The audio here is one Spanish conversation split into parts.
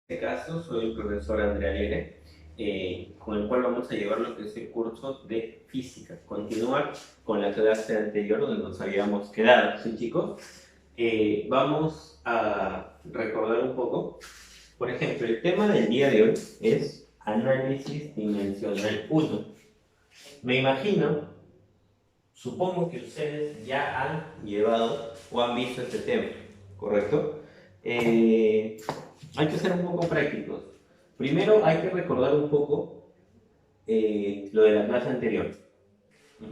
este caso soy el profesor Andrea Alegre, con el cual vamos a llevar lo que es el curso de física. Continuar con la clase anterior donde nos habíamos quedado, ¿sí, chicos? Vamos a recordar un poco. Por ejemplo, el tema del día de hoy es análisis dimensional 1. Me imagino, supongo que ustedes ya han llevado o han visto este tema, ¿correcto? Hay que ser un poco prácticos. Primero hay que recordar un poco lo de la clase anterior. Uh-huh.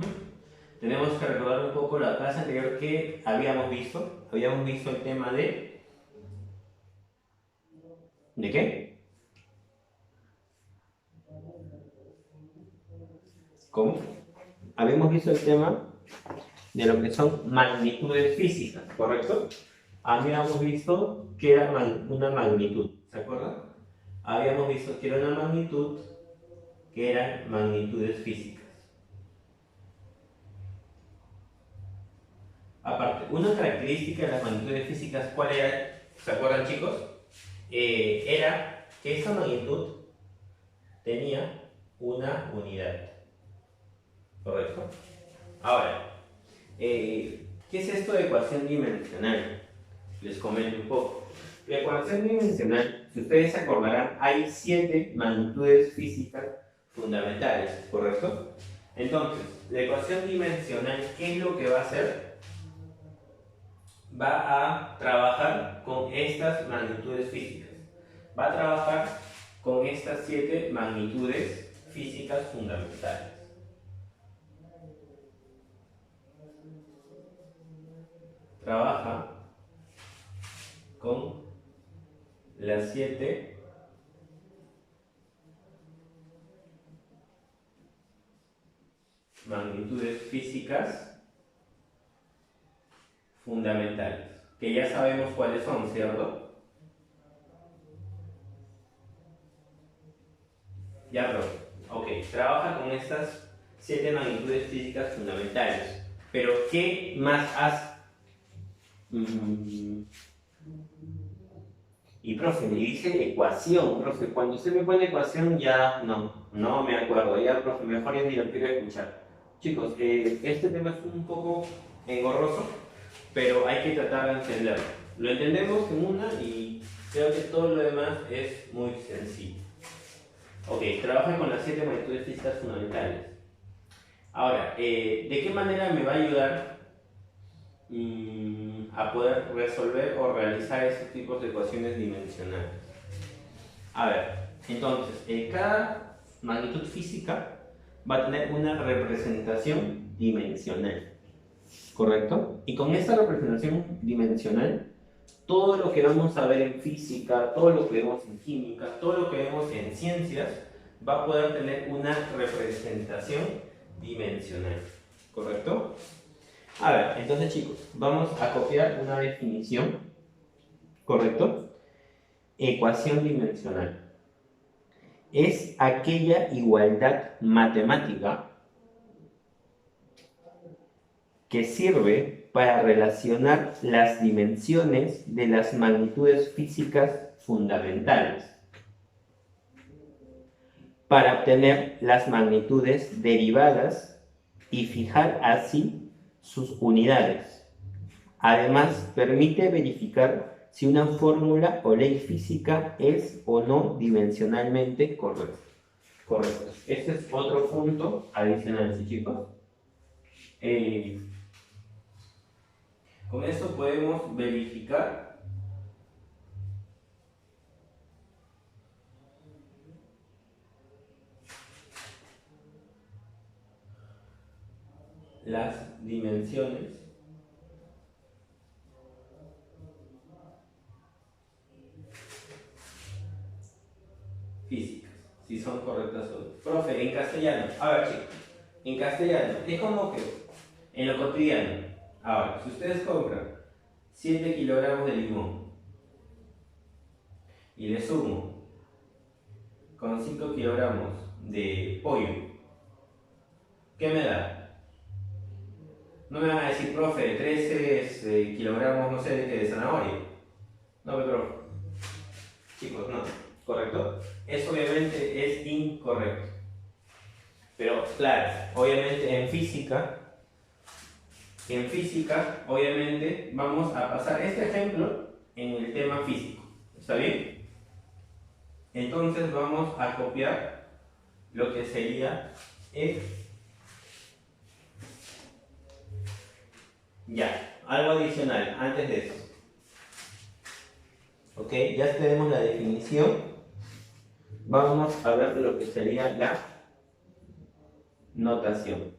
Tenemos que recordar un poco la clase anterior que habíamos visto. Habíamos visto el tema de... ¿De qué? ¿Cómo? Habíamos visto el tema de lo que son magnitudes físicas, ¿correcto? Habíamos visto que era una magnitud, ¿se acuerdan? Habíamos visto que era una magnitud, que eran magnitudes físicas. Aparte, una característica de las magnitudes físicas, ¿cuál era? ¿Se acuerdan, chicos? Era que esa magnitud tenía una unidad, ¿correcto? Ahora, ¿qué es esto de ecuación dimensional? Les comento un poco. La ecuación dimensional, si ustedes se acordarán, hay 7 magnitudes físicas fundamentales, ¿correcto? Entonces, la ecuación dimensional, ¿qué es lo que va a hacer? Va a trabajar con estas magnitudes físicas. Va a trabajar con estas 7 magnitudes físicas fundamentales. Trabaja con las 7 magnitudes físicas fundamentales, que ya sabemos cuáles son, ¿cierto? Ya, profe. Ok, trabaja con estas 7 magnitudes físicas fundamentales. Pero, ¿qué más hace? Y, profe, me dice ecuación, profe. Cuando usted me pone ecuación, ya no me acuerdo. Ya, profe, mejor ya ni lo quiero escuchar. Chicos, este tema es un poco engorroso, pero hay que tratar de entenderlo. Lo entendemos en una y creo que todo lo demás es muy sencillo. Ok, trabaja con las 7 magnitudes físicas fundamentales. Ahora, ¿de qué manera me va a ayudar a poder resolver o realizar esos tipos de ecuaciones dimensionales? A ver, entonces, cada magnitud física va a tener una representación dimensional, ¿correcto? Y con esta representación dimensional, todo lo que vamos a ver en física, todo lo que vemos en química, todo lo que vemos en ciencias, va a poder tener una representación dimensional, ¿correcto? A ver, entonces chicos, vamos a copiar una definición, ¿correcto? Ecuación dimensional. Es aquella igualdad matemática que sirve para relacionar las dimensiones de las magnitudes físicas fundamentales para obtener las magnitudes derivadas y fijar así sus unidades. Además, permite verificar si una fórmula o ley física es o no dimensionalmente correcta. Correcto. Este es otro punto adicional, ¿sí, chicos? Con eso podemos verificar las dimensiones físicas, si son correctas o no. Profe, en castellano, a ver chicos, en castellano, es como que en lo cotidiano, ahora, si ustedes compran 7 kilogramos de limón y le sumo con 5 kilogramos de pollo, ¿qué me da? No me van a decir, profe, 13 kilogramos, no sé de qué, de zanahoria. No, profe. Chicos, no, ¿correcto? Eso obviamente es incorrecto. Pero claro, obviamente en física, obviamente vamos a pasar este ejemplo en el tema físico. ¿Está bien? Entonces vamos a copiar lo que sería ya, algo adicional antes de eso. Ok, ya tenemos la definición. Vamos a ver lo que sería la notación.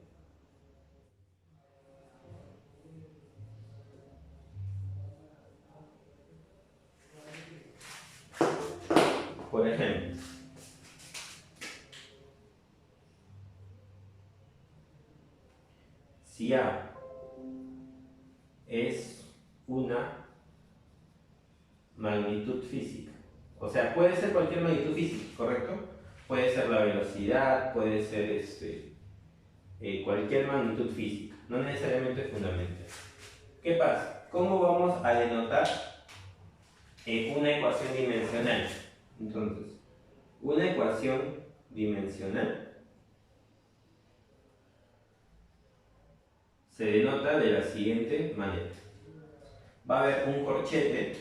Por ejemplo, si A es una magnitud física, o sea, puede ser cualquier magnitud física, ¿correcto? Puede ser la velocidad, puede ser cualquier magnitud física, no necesariamente fundamental. ¿Qué pasa? ¿Cómo vamos a denotar una ecuación dimensional? Entonces, una ecuación dimensional se denota de la siguiente manera. Va a haber un corchete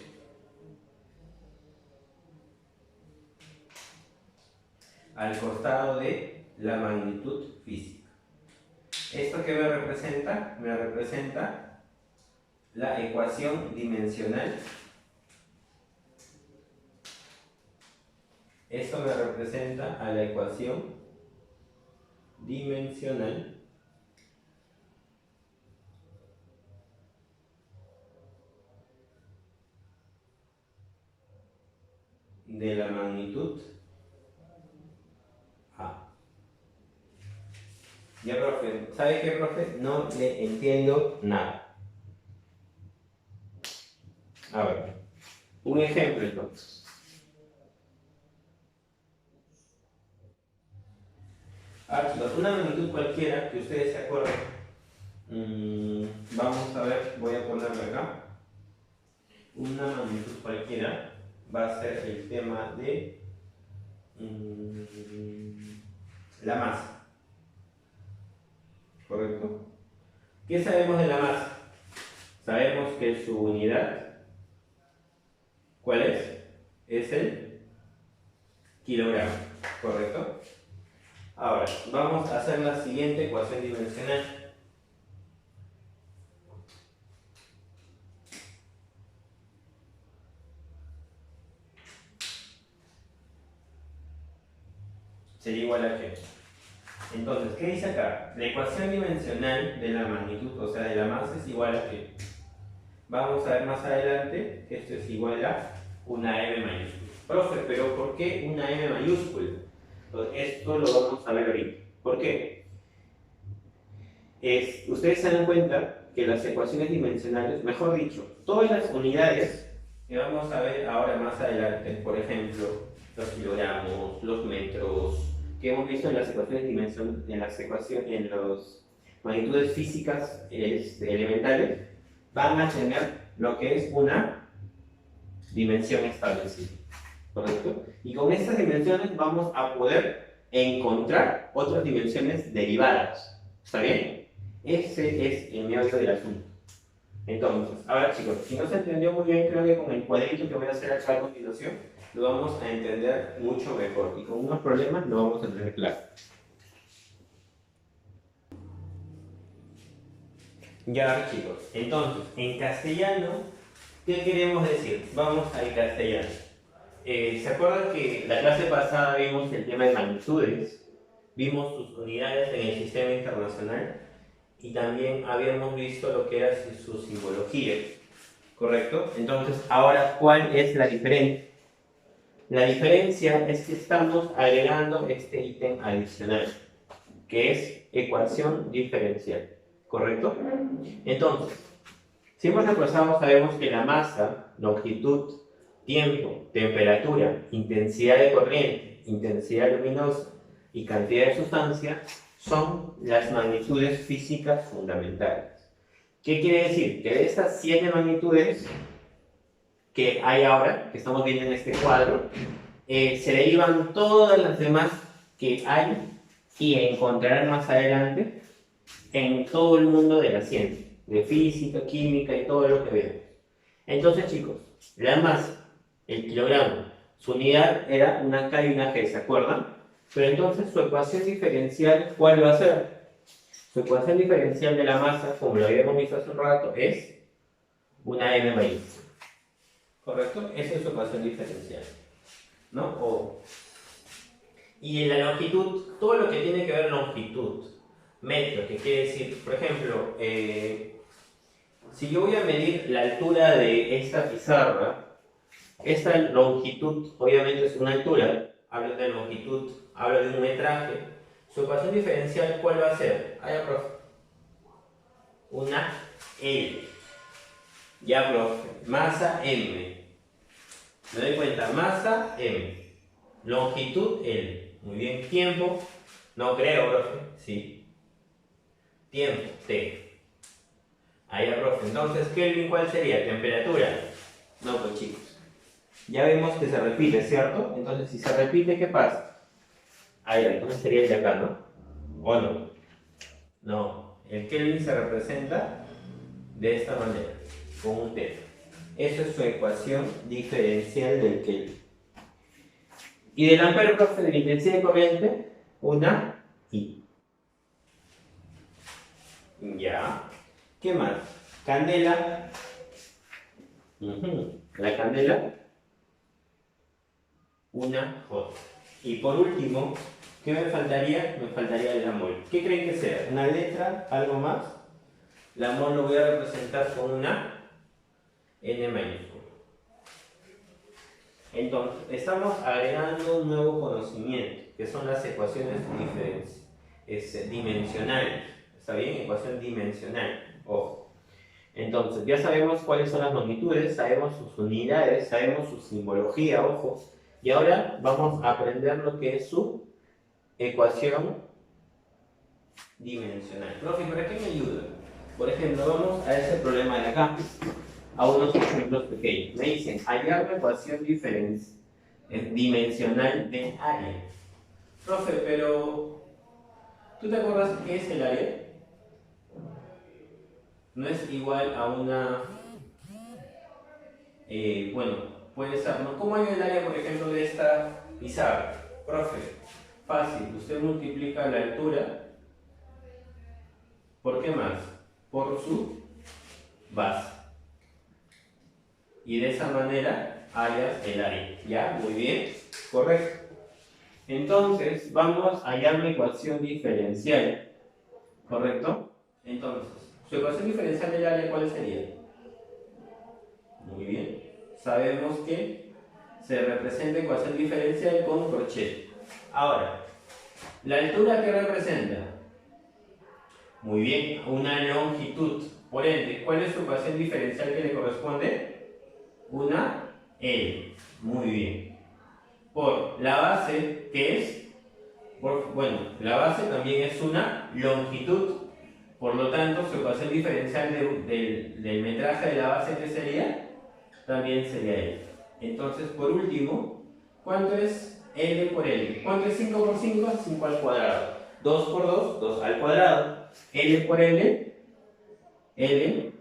al costado de la magnitud física. ¿Esto qué me representa? Me representa la ecuación dimensional. Esto me representa a la ecuación dimensional de la magnitud A. Ya, profe, ¿sabe qué, profe? No le entiendo nada. A ver, un ejemplo entonces. Chicos, una magnitud cualquiera que ustedes se acuerden. Vamos a ver, voy a ponerlo acá. Una magnitud cualquiera va a ser el tema de la masa. ¿Correcto? ¿Qué sabemos de la masa? Sabemos que su unidad, ¿cuál es? Es el kilogramo. ¿Correcto? Ahora, vamos a hacer la siguiente ecuación dimensional. Sería igual a qué. Entonces, ¿qué dice acá? La ecuación dimensional de la magnitud, o sea, de la masa, es igual a qué. Vamos a ver más adelante que esto es igual a una M mayúscula. Profe, pero ¿por qué una M mayúscula? Entonces, esto lo vamos a ver ahorita. ¿Por qué? Ustedes se dan cuenta que las ecuaciones dimensionales, mejor dicho, todas las unidades que vamos a ver ahora más adelante, por ejemplo, los kilogramos, los metros, que hemos visto en las ecuaciones dimensionales, en las magnitudes físicas elementales, van a tener lo que es una dimensión establecida, ¿correcto? Y con estas dimensiones vamos a poder encontrar otras dimensiones derivadas, ¿está bien? Ese es el meollo del asunto. Entonces, a ver chicos, si no se entendió muy bien, creo que con el cuadrito que voy a hacer acá a continuación, lo vamos a entender mucho mejor y con unos problemas lo vamos a tener claro. Ya chicos, entonces, en castellano, ¿qué queremos decir? Vamos al castellano. ¿Se acuerdan que la clase pasada vimos el tema de magnitudes? Vimos sus unidades en el sistema internacional y también habíamos visto lo que era su simbología, ¿correcto? Entonces, ahora, ¿cuál es la diferencia? La diferencia es que estamos agregando este ítem adicional, que es ecuación diferencial, ¿correcto? Entonces, si hemos repasado, sabemos que la masa, longitud, tiempo, temperatura, intensidad de corriente, intensidad luminosa y cantidad de sustancia son las magnitudes físicas fundamentales. ¿Qué quiere decir? Que de estas 7 magnitudes, que hay ahora, que estamos viendo en este cuadro, se derivan todas las demás que hay y encontrarán más adelante en todo el mundo de la ciencia, de física, química y todo lo que vemos. Entonces, chicos, la masa, el kilogramo, su unidad era una K y una G, ¿se acuerdan? Pero entonces su ecuación diferencial, ¿cuál va a ser? Su ecuación diferencial de la masa, como lo habíamos visto hace un rato, es una m mayúscula. ¿Correcto? Esa es su ecuación diferencial. ¿No? Y en la longitud, todo lo que tiene que ver longitud, metro, que quiere decir, por ejemplo, si yo voy a medir la altura de esta pizarra, esta longitud obviamente es una altura, hablo de longitud, hablo de un metraje, su ecuación diferencial, ¿cuál va a ser? Profe. Una L. Ya, profe. Masa M. Me doy cuenta, masa M. Longitud L. Muy bien. Tiempo. No creo, profe. Sí. Tiempo T. Ahí, profe. Entonces, Kelvin, ¿cuál sería? Temperatura. No, pues chicos. Ya vemos que se repite, ¿cierto? Entonces, si se repite, ¿qué pasa? Ahí, entonces sería el de acá, ¿no? ¿O no? No. El Kelvin se representa de esta manera, con un θ. Esa es su ecuación diferencial del Kelvin. Y del ampero, profe, de la intensidad de corriente, una I. Ya. ¿Qué más? Candela. La candela, una J. Y por último, ¿qué me faltaría? Me faltaría la mol. ¿Qué creen que sea? ¿Una letra? ¿Algo más? La mol lo voy a representar con una N mayúscula. Entonces, estamos agregando un nuevo conocimiento, que son las ecuaciones dimensionales. ¿Está bien? Ecuación dimensional. Ojo. Entonces, ya sabemos cuáles son las magnitudes, sabemos sus unidades, sabemos su simbología, ojo. Y ahora vamos a aprender lo que es su ecuación dimensional. Profe, ¿para qué me ayuda? Por ejemplo, vamos a ese problema de acá, a unos ejemplos pequeños. Me dicen, hallar la ecuación dimensional del área. Profe, pero ¿tú te acuerdas qué es el área? No es igual a una... bueno, puede ser, ¿no? ¿Cómo hay el área, por ejemplo, de esta pizarra? Profe, fácil, usted multiplica la altura. ¿Por qué más? Por su base. Y de esa manera hallas el área. ¿Ya? Muy bien. Correcto. Entonces, vamos a hallar la ecuación diferencial. ¿Correcto? Entonces, su ecuación diferencial del área, ¿cuál sería? Muy bien. Sabemos que se representa ecuación diferencial con crochet. Ahora, ¿la altura qué representa? Muy bien, una longitud. Por ende, ¿cuál es su ecuación diferencial que le corresponde? Una L. Muy bien. Por la base, ¿qué es? Bueno, la base también es una longitud. Por lo tanto, su ecuación diferencial del metraje de la base, ¿qué sería? También sería L. Entonces, por último, ¿cuánto es L por L? ¿Cuánto es 5 por 5? 5 al cuadrado. 2 por 2, 2 al cuadrado. L por L, L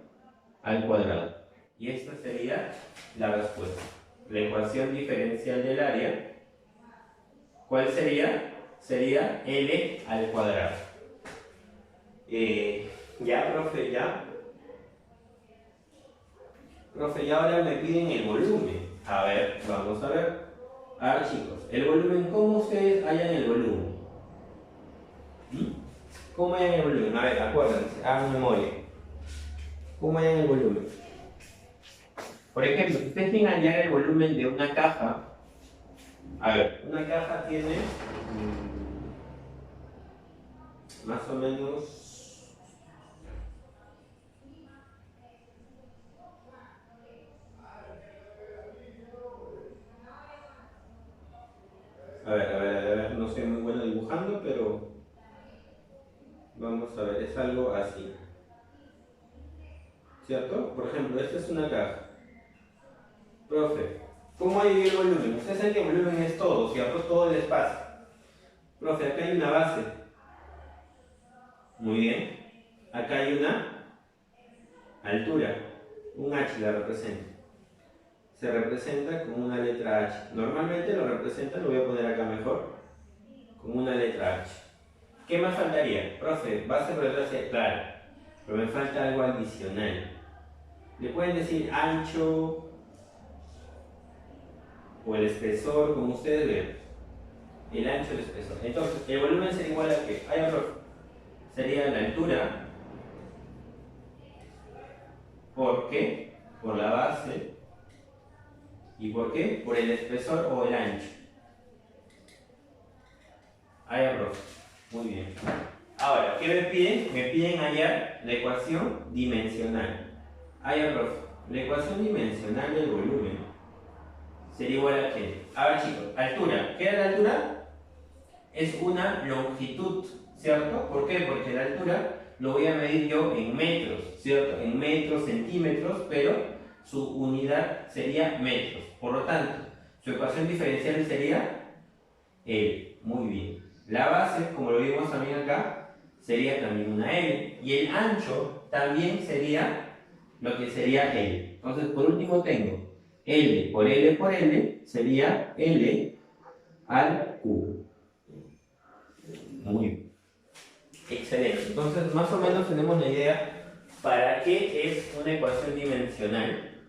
al cuadrado. Y esta sería la respuesta. La ecuación diferencial del área, ¿cuál sería? Sería L al cuadrado. Ya, profe, ya. Profe, ya ahora me piden el volumen. A ver, vamos a ver. A ver, chicos, el volumen, ¿cómo ustedes hallan el volumen? ¿Cómo hallan el volumen? A ver, acuérdense, hagan memoria. ¿Cómo hallan el volumen? Por ejemplo, si ustedes quieren hallar el volumen de una caja, a ver, una caja tiene más o menos... A ver, no soy muy bueno dibujando, pero vamos a ver, es algo así. ¿Cierto? Por ejemplo, esta es una caja. Profe, ¿cómo hay el volumen? Ustedes saben que el volumen es todo, ¿cierto? Todo el espacio. Profe, acá hay una base. Muy bien. Acá hay una altura. Un H la representa. Se representa con una letra H. Normalmente lo representa, lo voy a poner acá mejor, con una letra H. ¿Qué más faltaría? Profe, base por detrás, claro, pero me falta algo adicional. Le pueden decir ancho o el espesor, como ustedes vean. El ancho y el espesor. Entonces, el volumen sería igual a ¿qué? Ahí, profe. Sería la altura. ¿Por qué? Por la base. ¿Y por qué? Por el espesor o el ancho. Ahí, profe. Muy bien. Ahora, ¿qué me piden? Me piden hallar la ecuación dimensional. Ahí, profe. La ecuación dimensional del volumen sería igual a ¿qué? A ver, chicos, altura. ¿Qué es la altura? Es una longitud, ¿cierto? ¿Por qué? Porque la altura lo voy a medir yo en metros, ¿cierto? En metros, centímetros, pero su unidad sería metros. Por lo tanto, su ecuación diferencial sería L. Muy bien. La base, como lo vimos también acá, sería también una L. Y el ancho también sería lo que sería L. Entonces, por último tengo L por L por L sería L al cubo. Muy bien. Excelente. Entonces, más o menos tenemos la idea para qué es una ecuación dimensional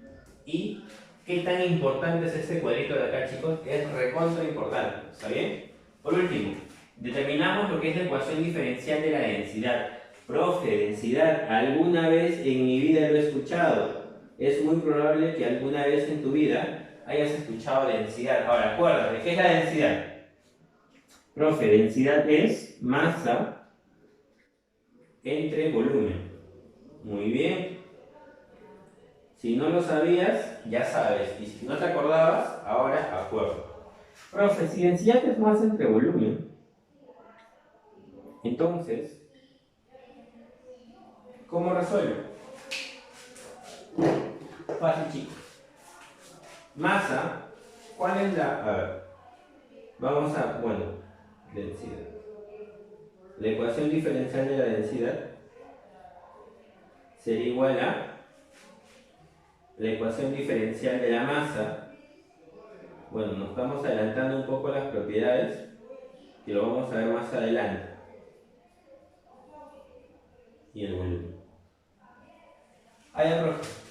y qué tan importante es este cuadrito de acá, chicos. Es recontra importante. ¿Está bien? Por último, determinamos lo que es la ecuación diferencial de la densidad. Profe, densidad, alguna vez en mi vida lo he escuchado. Es muy probable que alguna vez en tu vida hayas escuchado densidad. Ahora, acuérdate, ¿qué es la densidad? Profe, densidad es masa entre volumen. Muy bien. Si no lo sabías, ya sabes. Y si no te acordabas, ahora acuerdo. Profe, si densidad es masa entre volumen, entonces, ¿cómo resuelvo? Fácil, chicos. Masa, ¿cuál es la...? A ver, vamos a... Bueno, densidad. La ecuación diferencial de la densidad sería igual a la ecuación diferencial de la masa. Bueno, nos estamos adelantando un poco las propiedades, que lo vamos a ver más adelante. Y el volumen. Ah, ya, profe.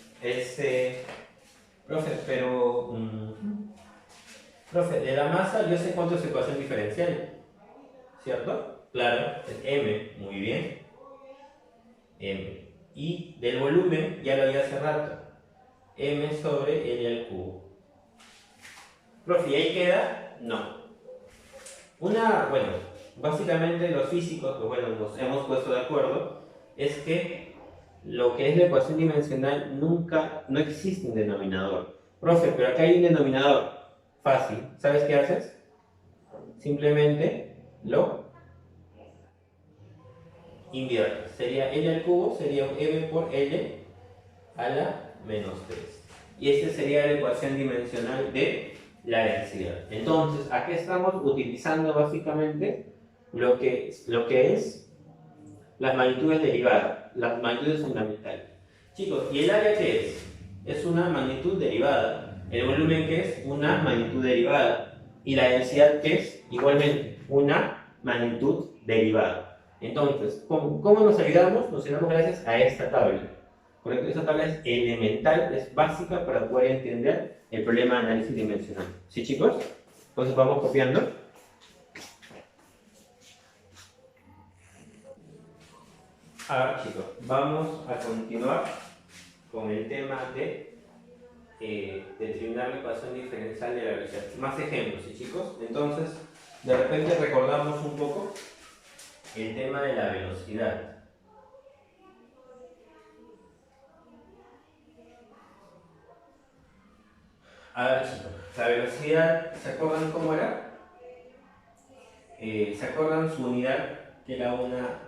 Profe, pero... profe, de la masa yo sé cuánto es ecuación diferencial, ¿cierto? Claro, es m, muy bien. M. Y del volumen, ya lo vi hace rato, m sobre L al cubo. Profe, ¿y ahí queda? No. Bueno, básicamente los físicos, pues bueno, nos hemos puesto de acuerdo, es que lo que es la ecuación dimensional no existe un denominador. Profe, pero acá hay un denominador. Fácil. ¿Sabes qué haces? Simplemente lo inviertes. Sería L al cubo, sería m por L a la menos 3. Y esta sería la ecuación dimensional de la densidad. Entonces, aquí estamos utilizando básicamente lo que es las magnitudes derivadas, las magnitudes fundamentales. Chicos, ¿y el área qué es? Es una magnitud derivada. El volumen ¿qué es? Una magnitud derivada. Y la densidad ¿qué es? Igualmente, una magnitud derivada. Entonces, ¿cómo nos ayudamos? Nos ayudamos gracias a esta tabla. Correcto, esta tabla es elemental, es básica para poder entender el problema de análisis dimensional. ¿Sí, chicos? Entonces vamos copiando. Ahora, chicos, vamos a continuar con el tema de determinar la ecuación diferencial de la velocidad. Más ejemplos, ¿sí, chicos? Entonces, de repente recordamos un poco el tema de la velocidad. A ver, chicos, la velocidad, ¿se acuerdan cómo era? ¿Se acuerdan su unidad? Que era una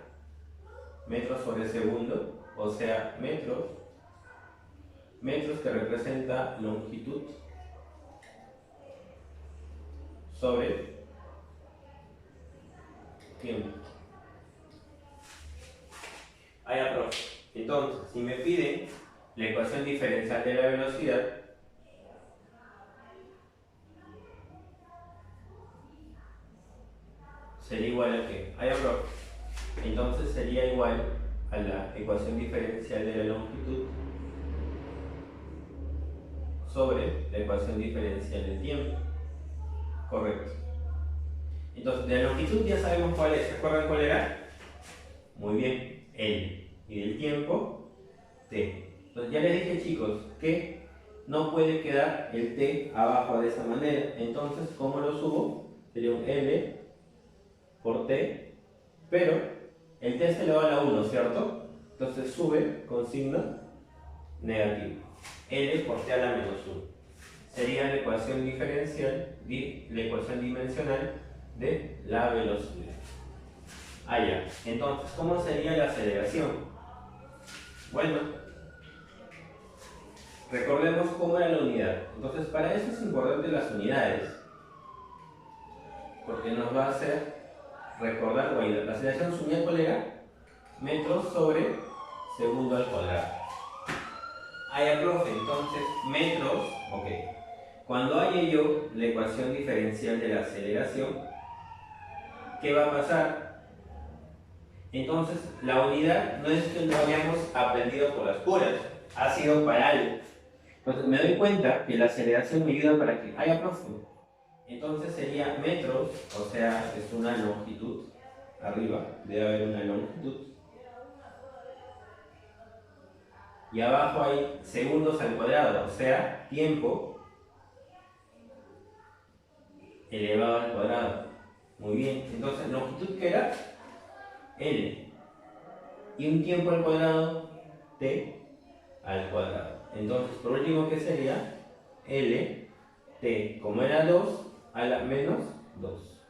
metros sobre segundo, o sea, metros que representa longitud sobre tiempo. Allá, profe. Entonces, si me piden la ecuación diferencial de la velocidad, sería igual a ¿qué? Allá, profe. Entonces sería igual a la ecuación diferencial de la longitud sobre la ecuación diferencial del tiempo. Correcto. Entonces, de la longitud ya sabemos cuál es. ¿Se acuerdan cuál era? Muy bien, L. Y del tiempo, T. Entonces ya les dije, chicos, que no puede quedar el T abajo de esa manera. Entonces, ¿cómo lo subo? Sería un L por T, pero el T se le va a la 1, ¿cierto? Entonces sube con signo negativo. L por T a la menos 1. Sería la ecuación diferencial, la ecuación dimensional de la velocidad. Ya. Entonces, ¿cómo sería la aceleración? Bueno, recordemos cómo era la unidad. Entonces, para eso es importante las unidades, porque nos va a hacer recordar la aceleración. Su unidad, ¿cuál era? Metros sobre segundo al cuadrado. Ya, profe, entonces metros, ok. Cuando haya yo la ecuación diferencial de la aceleración, ¿qué va a pasar? Entonces, la unidad no es que lo hayamos aprendido por las puras, ha sido para algo. Entonces, me doy cuenta que la aceleración me ayuda para que haya profe. Entonces sería metros, o sea, es una longitud. Arriba debe haber una longitud. Y abajo hay segundos al cuadrado, o sea, tiempo elevado al cuadrado. Muy bien, entonces longitud, ¿qué era? L. Y un tiempo al cuadrado, T al cuadrado. Entonces, por último, ¿qué sería? L, T, como era 2, a la menos 2.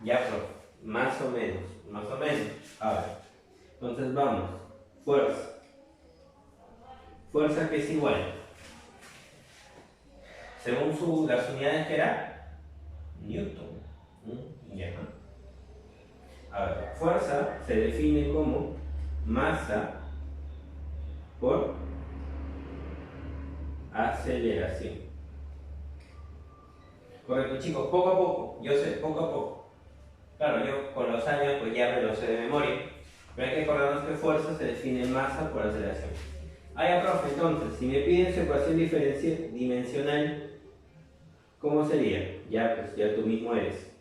Ya, profe, más o menos. A ver, entonces vamos. Fuerza. Fuerza que es igual. Según las unidades que era Newton. Ya. A ver, fuerza se define como masa por aceleración. Correcto, chicos, poco a poco, yo sé, poco a poco. Claro, yo con los años pues ya me lo sé de memoria, pero hay que acordarnos que fuerza se define masa por aceleración. Ya, profe, entonces, si me piden su ecuación dimensional, ¿cómo sería? Ya, pues ya tú mismo eres.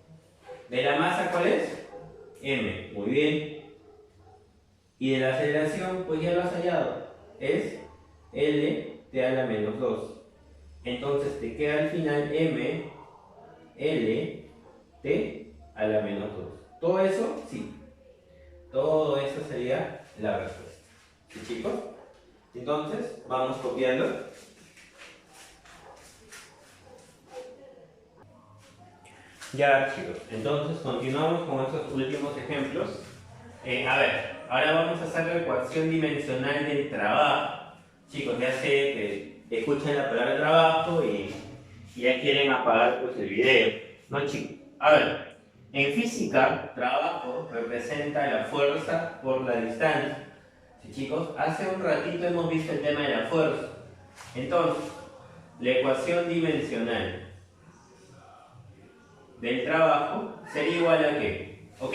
¿De la masa cuál es? M, muy bien. Y de la aceleración, pues ya lo has hallado, es L T a la menos 2. Entonces te queda al final M, L, T a la menos 2. ¿Todo eso? Sí. Todo eso sería la respuesta. ¿Sí, chicos? Entonces, vamos copiando. Ya, chicos. Entonces, continuamos con estos últimos ejemplos. A ver, ahora vamos a hacer la ecuación dimensional del trabajo. Chicos, ya sé que escuchan la palabra trabajo y ya quieren apagar pues, el video. No, chicos. A ver, en física, trabajo representa la fuerza por la distancia. Sí, chicos, hace un ratito hemos visto el tema de la fuerza. Entonces, la ecuación dimensional del trabajo sería igual a ¿qué? ¿Ok?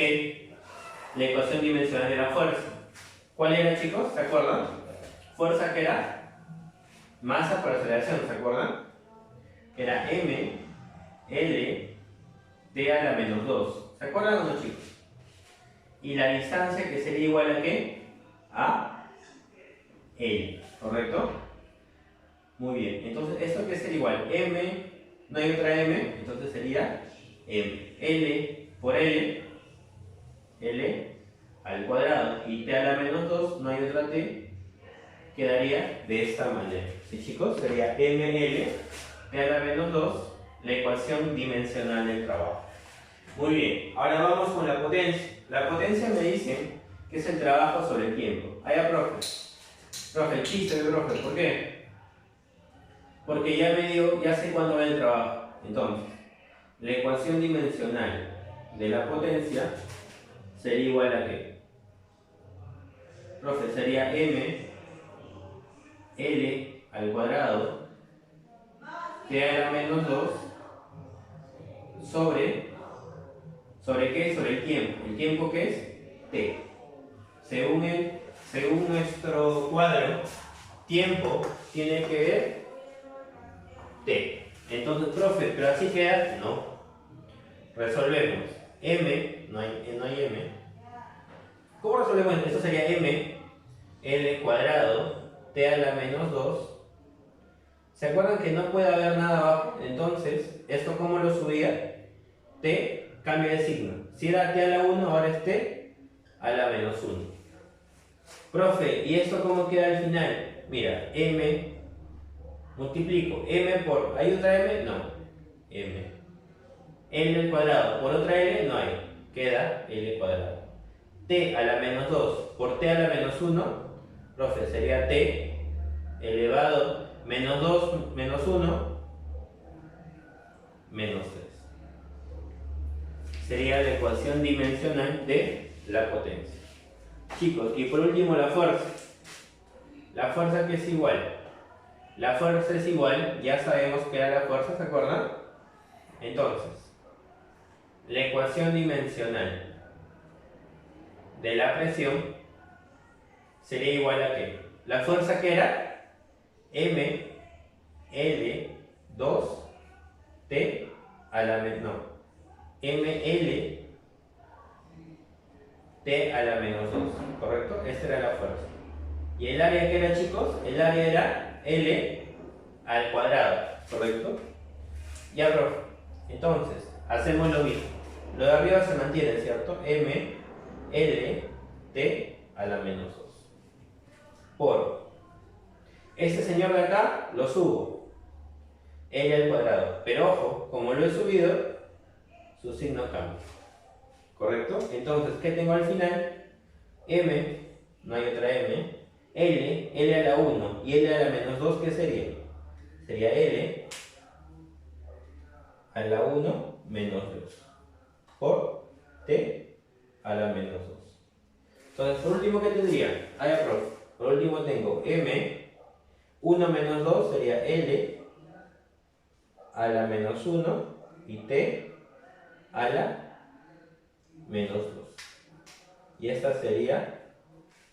La ecuación dimensional de la fuerza. ¿Cuál era, chicos? ¿Se acuerdan? Fuerza que era masa por aceleración, ¿se acuerdan? Era M, L, T a la menos 2. ¿Se acuerdan o no, chicos? Y la distancia que sería igual a ¿qué? A L, ¿correcto? Muy bien, entonces esto que sería igual, M, no hay otra M, entonces sería M, L por L, L al cuadrado, y T a la menos 2, no hay otra T, quedaría de esta manera. ¿Sí, chicos? Sería ML, T a la menos 2, la ecuación dimensional del trabajo. Muy bien, ahora vamos con la potencia. La potencia me dicen que es el trabajo sobre el tiempo. Profe. Profe, el chiste de profe, ¿por qué? Porque ya sé cuánto va el trabajo. Entonces, La ecuación dimensional de la potencia sería igual a ¿qué? Profe, sería m L al cuadrado T a la menos 2 ¿sobre qué? Sobre el tiempo. ¿El tiempo qué es? T. Según nuestro cuadro, tiempo tiene que ver T. Entonces, profe, ¿pero así queda? No. Resolvemos. M, no hay M. ¿Cómo resolvemos? Esto sería M, L cuadrado, T a la menos 2. ¿Se acuerdan que no puede haber nada abajo? Entonces, ¿esto cómo lo subía? T, cambio de signo. Si era T a la 1, ahora es T a la menos 1. Profe, ¿y esto cómo queda al final? Mira, M, multiplico M por... ¿hay otra M? No. M. L al cuadrado por otra L, no hay. Queda L cuadrado. T a la menos 2 por T a la menos 1, profe, sería T elevado menos 2 menos 1 menos 3. Sería la ecuación dimensional de la potencia. Chicos, y por último la fuerza. La fuerza que es igual. La fuerza es igual, ya sabemos que era la fuerza, ¿se acuerdan? Entonces, la ecuación dimensional de la presión sería igual a ¿qué? La fuerza que era M L 2 T a la menos, no, ML T a la menos 2, ¿correcto? Esta era la fuerza. ¿Y el área que era, chicos? El área era L al cuadrado, ¿correcto? Ya, profe. Entonces, hacemos lo mismo. Lo de arriba se mantiene, ¿cierto? M L T a la menos 2. Por este señor de acá lo subo. L al cuadrado. Pero ojo, como lo he subido, su signo cambia. ¿Correcto? Entonces, ¿qué tengo al final? M, no hay otra M. L a la 1 y L a la menos 2, ¿qué sería? Sería L a la 1 menos 2 por T a la menos 2. Entonces, por último, ¿qué tendría? Profe. Por último tengo M, 1 menos 2 sería L a la menos 1 y T a la menos 2. Y esta sería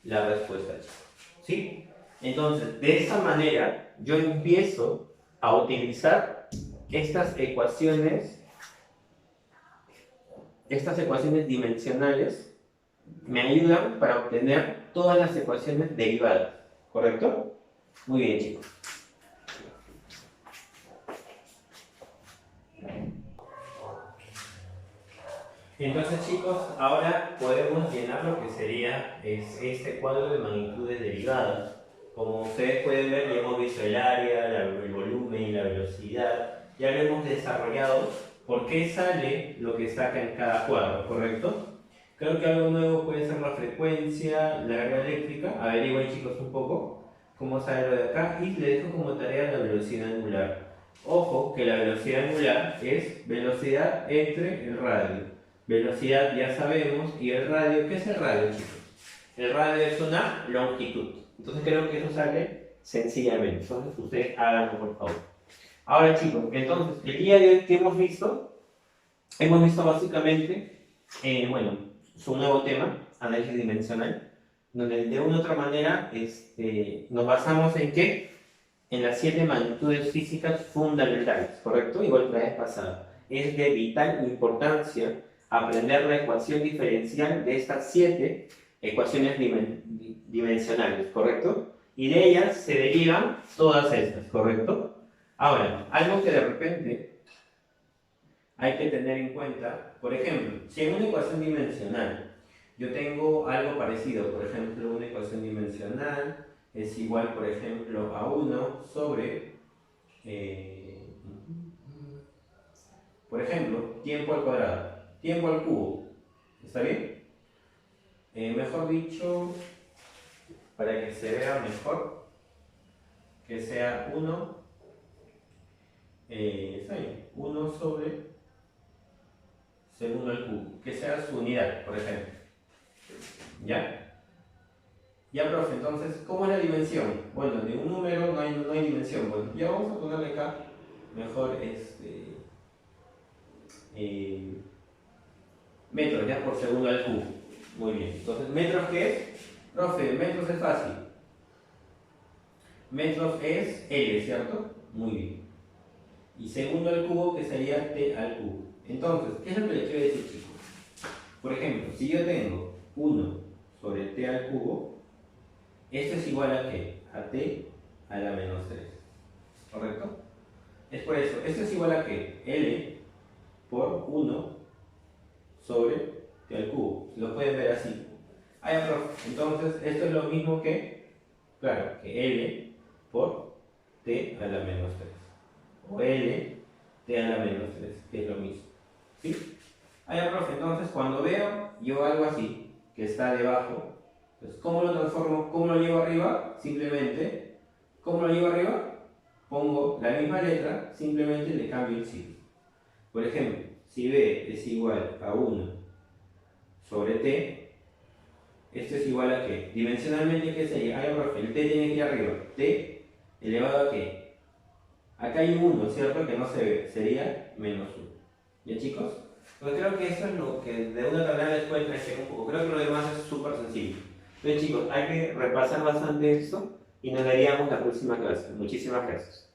la respuesta, chicos. ¿Sí? Entonces, de esta manera, yo empiezo a utilizar estas ecuaciones dimensionales, me ayudan para obtener todas las ecuaciones derivadas. ¿Correcto? Muy bien, chicos. Entonces, chicos, ahora podemos llenar lo que sería este cuadro de magnitudes derivadas. Como ustedes pueden ver, ya hemos visto el área, el volumen y la velocidad. Ya lo hemos desarrollado. ¿Por qué sale lo que está acá en cada cuadro? ¿Correcto? Creo que algo nuevo puede ser la frecuencia, la carga eléctrica. Averigüen, chicos, un poco cómo sale lo de acá. Y les dejo como tarea la velocidad angular. Ojo que la velocidad angular es velocidad entre el radio. Velocidad ya sabemos, y el radio, ¿qué es el radio, chicos? El radio es una longitud. Entonces creo que eso sale sencillamente. Entonces ustedes háganlo, por favor. Ahora, chicos, entonces el día de hoy que hemos visto básicamente, su nuevo tema, análisis dimensional, donde de una u otra manera nos basamos en ¿qué? En las 7 magnitudes físicas fundamentales, ¿correcto? Igual que la vez pasada. Es de vital importancia aprender la ecuación diferencial de estas 7 ecuaciones dimensionales, ¿correcto? Y de ellas se derivan todas estas, ¿correcto? Ahora, algo que de repente hay que tener en cuenta, por ejemplo, si en una ecuación dimensional yo tengo algo parecido, por ejemplo, una ecuación dimensional es igual, por ejemplo, a 1 sobre, por ejemplo, tiempo al cuadrado, tiempo al cubo. ¿Está bien? Mejor dicho, para que se vea mejor, que sea 1, está bien, 1 sobre segundo al cubo, que sea su unidad, por ejemplo. ¿Ya? Ya, profe, entonces, ¿cómo es la dimensión? Bueno, de un número no hay dimensión. Bueno, ya vamos a ponerle acá mejor metros, ya por segundo al cubo. Muy bien. Entonces, ¿metros qué es? Profe, metros es fácil. Metros es L, ¿cierto? Muy bien. Y segundo al cubo, que sería T al cubo. Entonces, ¿qué es lo que les quiero decir, chicos? Por ejemplo, si yo tengo 1 sobre T al cubo, esto es igual a ¿qué? A T a la menos 3. ¿Correcto? Es por eso, esto es igual a ¿qué? L por 1 sobre T al cubo. Lo pueden ver así. Ah, ya, profe. Entonces, esto es lo mismo que, claro, que L por T a la menos 3. O L T a la menos 3, que es lo mismo. ¿Sí? Ah, ya, profe. Entonces, cuando veo yo algo así, que está debajo, pues, ¿cómo lo transformo? ¿Cómo lo llevo arriba? Simplemente, ¿cómo lo llevo arriba? Pongo la misma letra, simplemente le cambio el signo. Por ejemplo, si B es igual a 1 sobre T, esto es igual a ¿qué? Dimensionalmente, ¿qué sería? Ah, ya, profe, el T tiene que ir arriba. T elevado a ¿qué? Acá hay un 1, ¿cierto? Que no se ve. Sería menos 1. ¿Ya, chicos? Pues creo que eso es lo que de una tabla les puede crecer un poco. Creo que lo demás es súper sencillo. Entonces, chicos, hay que repasar bastante esto y nos veríamos la próxima clase. Muchísimas gracias.